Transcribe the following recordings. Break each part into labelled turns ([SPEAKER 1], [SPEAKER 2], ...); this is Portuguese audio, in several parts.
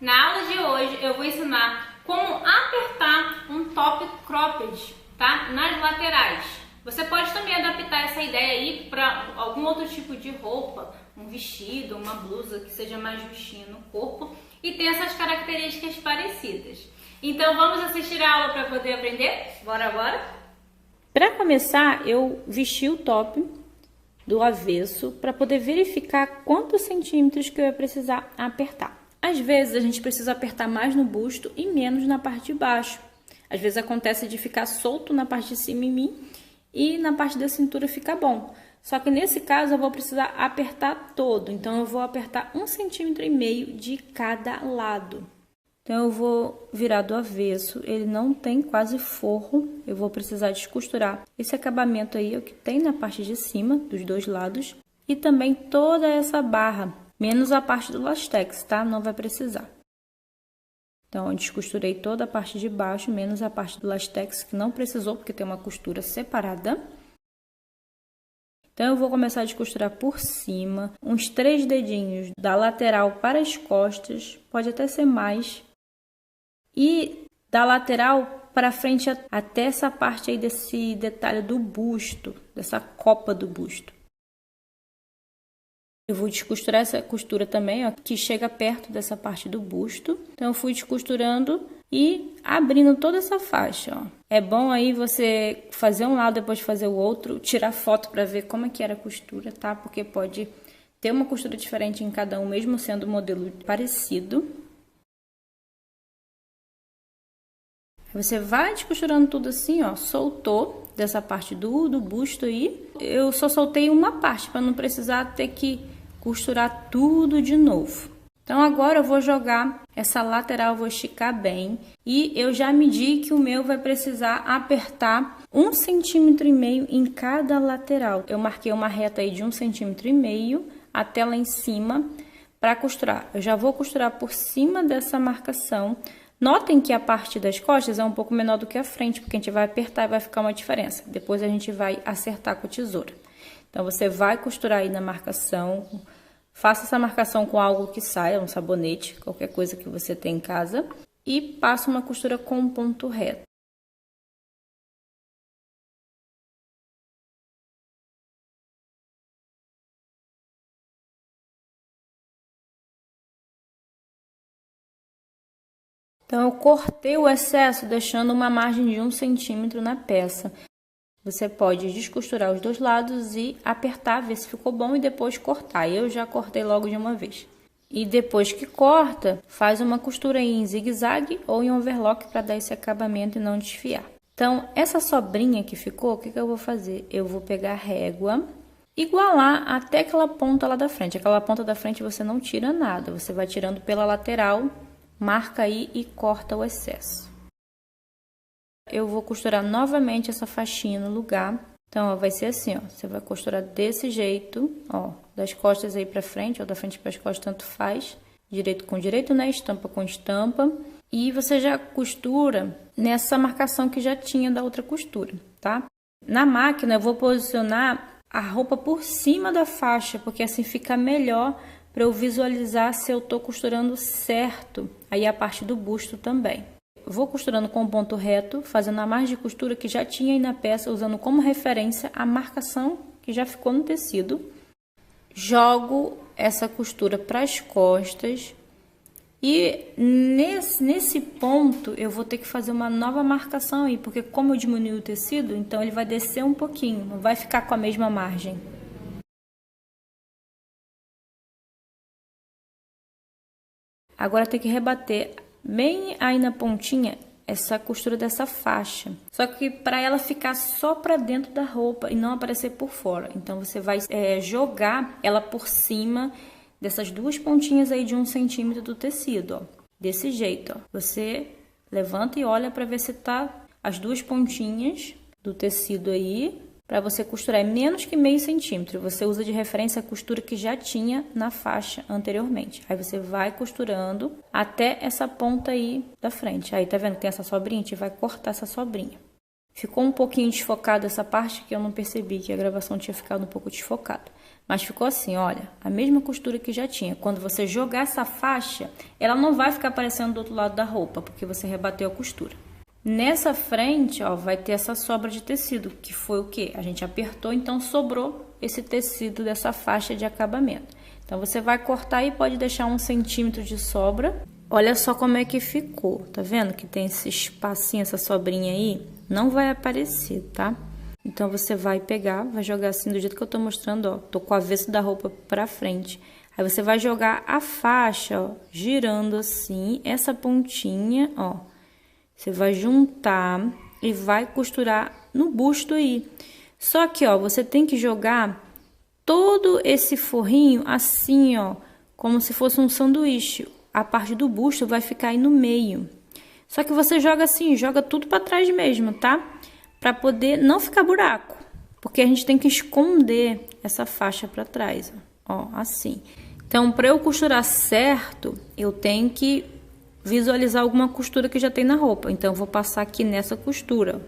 [SPEAKER 1] Na aula de hoje eu vou ensinar como apertar um top cropped, tá? Nas laterais. Você pode também adaptar essa ideia aí para algum outro tipo de roupa, um vestido, uma blusa que seja mais justinha no corpo e tem essas características parecidas. Então vamos assistir a aula para poder aprender? Bora?
[SPEAKER 2] Para começar, eu vesti o top do avesso para poder verificar quantos centímetros que eu ia precisar apertar. Às vezes a gente precisa apertar mais no busto e menos na parte de baixo. Às vezes acontece de ficar solto na parte de cima em mim e na parte da cintura fica bom. Só que nesse caso eu vou precisar apertar todo, então eu vou apertar 1,5 cm de cada lado. Então eu vou virar do avesso, ele não tem quase forro, eu vou precisar descosturar esse acabamento aí, é o que tem na parte de cima, dos dois lados, e também toda essa barra, menos a parte do lastex, tá? Não vai precisar. Então eu descosturei toda a parte de baixo, menos a parte do lastex, que não precisou, porque tem uma costura separada. Então eu vou começar a descosturar por cima, uns 3 dedinhos da lateral para as costas, pode até ser mais. E da lateral para frente até essa parte aí desse detalhe do busto, dessa copa do busto. Eu vou descosturar essa costura também, ó, que chega perto dessa parte do busto. Então eu fui descosturando e abrindo toda essa faixa, ó. É bom aí você fazer um lado depois de fazer o outro, tirar foto para ver como é que era a costura, tá? Porque pode ter uma costura diferente em cada um, mesmo sendo um modelo parecido. Você vai descosturando tudo assim, ó, soltou dessa parte do busto aí. Eu só soltei uma parte para não precisar ter que costurar tudo de novo. Então agora eu vou jogar essa lateral, vou esticar bem. E eu já medi que o meu vai precisar apertar 1,5 cm em cada lateral. Eu marquei uma reta aí de 1,5 cm até lá em cima para costurar. Eu já vou costurar por cima dessa marcação. Notem que a parte das costas é um pouco menor do que a frente, porque a gente vai apertar e vai ficar uma diferença. Depois a gente vai acertar com a tesoura. Então, você vai costurar aí na marcação. Faça essa marcação com algo que saia, um sabonete, qualquer coisa que você tem em casa. E passa uma costura com um ponto reto. Então, eu cortei o excesso, deixando uma margem de 1 cm na peça. Você pode descosturar os dois lados e apertar, ver se ficou bom e depois cortar. Eu já cortei logo de uma vez. E depois que corta, faz uma costura em zigue-zague ou em overlock para dar esse acabamento e não desfiar. Então, essa sobrinha que ficou, o que eu vou fazer? Eu vou pegar a régua, igualar até aquela ponta lá da frente. Aquela ponta da frente você não tira nada, você vai tirando pela lateral. Marca aí e corta o excesso. Eu vou costurar novamente essa faixinha no lugar. Então, ó, vai ser assim, ó. Você vai costurar desse jeito, ó. Das costas aí pra frente, ou da frente para as costas, tanto faz. Direito com direito, né? Estampa com estampa. E você já costura nessa marcação que já tinha da outra costura, tá? Na máquina, eu vou posicionar a roupa por cima da faixa, porque assim fica melhor para eu visualizar se eu tô costurando certo, aí a parte do busto também. Vou costurando com ponto reto, fazendo a margem de costura que já tinha aí na peça, usando como referência a marcação que já ficou no tecido. Jogo essa costura para as costas e nesse ponto eu vou ter que fazer uma nova marcação aí, porque como eu diminui o tecido, então ele vai descer um pouquinho, não vai ficar com a mesma margem. Agora tem que rebater bem aí na pontinha essa costura dessa faixa. Só que para ela ficar só para dentro da roupa e não aparecer por fora. Então você vai jogar ela por cima dessas duas pontinhas aí de 1 cm do tecido, ó. Desse jeito, ó. Você levanta e olha para ver se tá as duas pontinhas do tecido aí. Para você costurar é menos que meio centímetro, você usa de referência a costura que já tinha na faixa anteriormente. Aí você vai costurando até essa ponta aí da frente. Aí tá vendo que tem essa sobrinha? A gente vai cortar essa sobrinha. Ficou um pouquinho desfocado essa parte que eu não percebi, que a gravação tinha ficado um pouco desfocada. Mas ficou assim, olha, a mesma costura que já tinha. Quando você jogar essa faixa, ela não vai ficar aparecendo do outro lado da roupa, porque você rebateu a costura. Nessa frente, ó, vai ter essa sobra de tecido, que foi o quê? A gente apertou, então sobrou esse tecido dessa faixa de acabamento. Então, você vai cortar e pode deixar 1 centímetro de sobra. Olha só como é que ficou, tá vendo? Que tem esse espacinho, essa sobrinha aí, não vai aparecer, tá? Então, você vai pegar, vai jogar assim do jeito que eu tô mostrando, ó. Tô com o avesso da roupa pra frente. Aí, você vai jogar a faixa, ó, girando assim, essa pontinha, ó. Você vai juntar e vai costurar no busto aí. Só que, ó, você tem que jogar todo esse forrinho assim, ó, como se fosse um sanduíche. A parte do busto vai ficar aí no meio. Só que você joga assim, joga tudo pra trás mesmo, tá? Pra poder não ficar buraco. Porque a gente tem que esconder essa faixa pra trás, ó, assim. Então, pra eu costurar certo, eu tenho que visualizar alguma costura que já tem na roupa. Então, eu vou passar aqui nessa costura.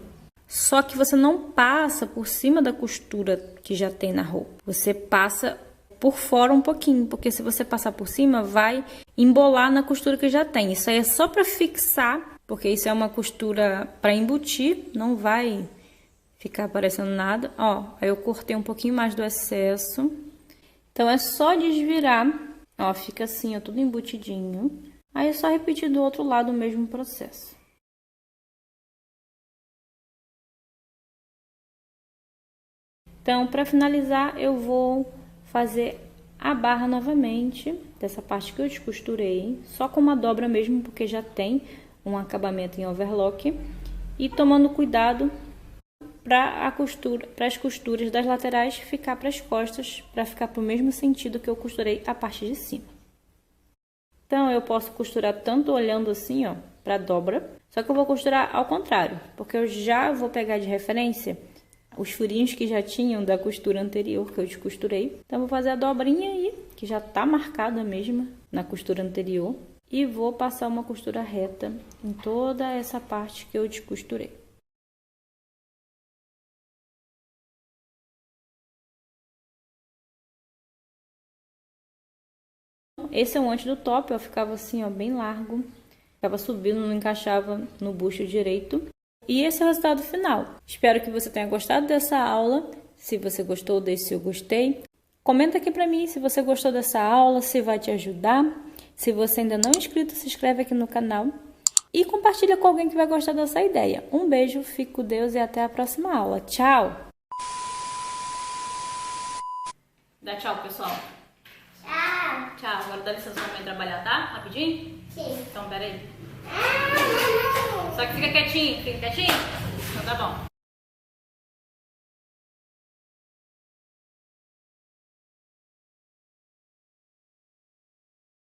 [SPEAKER 2] Só que você não passa por cima da costura que já tem na roupa. Você passa por fora um pouquinho, porque se você passar por cima, vai embolar na costura que já tem. Isso aí é só para fixar, porque isso é uma costura para embutir, não vai ficar aparecendo nada. Ó, aí eu cortei um pouquinho mais do excesso. Então, é só desvirar, ó, fica assim, ó, tudo embutidinho. Aí é só repetir do outro lado o mesmo processo. Então, para finalizar, eu vou fazer a barra novamente, dessa parte que eu descosturei, só com uma dobra mesmo, porque já tem um acabamento em overlock. E tomando cuidado para as costuras das laterais ficar para as costas, para ficar para o mesmo sentido que eu costurei a parte de cima. Então, eu posso costurar tanto olhando assim, ó, para a dobra, só que eu vou costurar ao contrário, porque eu já vou pegar de referência os furinhos que já tinham da costura anterior, que eu descosturei. Então, vou fazer a dobrinha aí, que já tá marcada mesmo na costura anterior. E vou passar uma costura reta em toda essa parte que eu descosturei. Esse é o antes do top, ó, ficava assim, ó, bem largo. Ficava subindo, não encaixava no busto direito. E esse é o resultado final. Espero que você tenha gostado dessa aula. Se você gostou, deixe seu gostei. Comenta aqui pra mim se você gostou dessa aula, se vai te ajudar. Se você ainda não é inscrito, se inscreve aqui no canal. E compartilha com alguém que vai gostar dessa ideia. Um beijo, fique com Deus e até a próxima aula. Tchau!
[SPEAKER 1] Dá tchau, pessoal.
[SPEAKER 3] Tchau.
[SPEAKER 1] Tchau. Agora dá licença pra mãe trabalhar, tá? Rapidinho?
[SPEAKER 3] Sim.
[SPEAKER 1] Então, pera aí. Só que fica quietinho, Então tá bom.